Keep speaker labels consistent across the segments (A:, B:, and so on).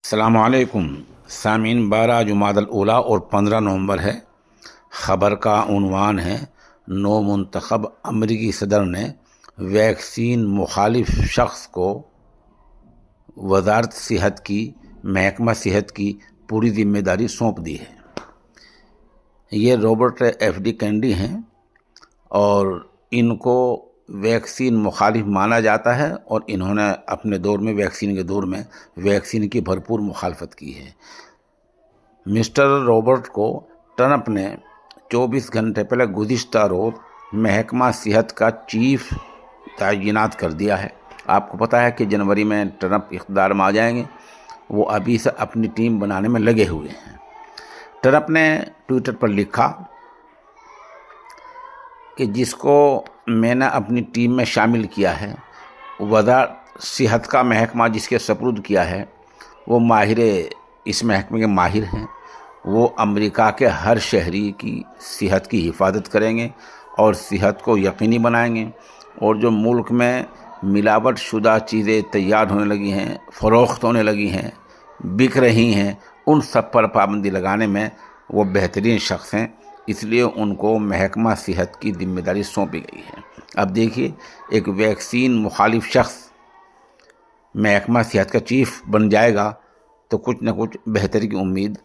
A: السلام علیکم سامعین، 12 جمادی الاولیٰ اور 15 نومبر ہے۔ خبر کا عنوان ہے نو منتخب امریکی صدر نے ویکسین مخالف شخص کو وزارت صحت کی محکمہ صحت کی پوری ذمہ داری سونپ دی ہے۔ یہ رابرٹ ایف ڈی کینیڈی ہیں اور ان کو ویکسین مخالف مانا جاتا ہے، اور انہوں نے اپنے دور میں ویکسین کے دور میں ویکسین کی بھرپور مخالفت کی ہے۔ مسٹر رابرٹ کو ٹرمپ نے 24 گھنٹے پہلے گزشتہ روز محکمہ صحت کا چیف تعینات کر دیا ہے۔ آپ کو پتہ ہے کہ جنوری میں ٹرمپ اقتدار میں آ جائیں گے، وہ ابھی سے اپنی ٹیم بنانے میں لگے ہوئے ہیں۔ ٹرمپ نے ٹویٹر پر لکھا کہ جس کو میں نے اپنی ٹیم میں شامل کیا ہے، وزارت صحت کا محکمہ جس کے سپرد کیا ہے، وہ اس محکمے کے ماہر ہیں۔ وہ امریکہ کے ہر شہری کی صحت کی حفاظت کریں گے اور صحت کو یقینی بنائیں گے، اور جو ملک میں ملاوٹ شدہ چیزیں تیار ہونے لگی ہیں، فروخت ہونے لگی ہیں، بک رہی ہیں، ان سب پر پابندی لگانے میں وہ بہترین شخص ہیں، اس لیے ان کو محکمہ صحت کی ذمہ داری سونپی گئی ہے۔ اب دیکھیے، ایک ویکسین مخالف شخص محکمہ صحت کا چیف بن جائے گا تو کچھ نہ کچھ بہتری کی امید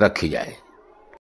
A: رکھی جائے۔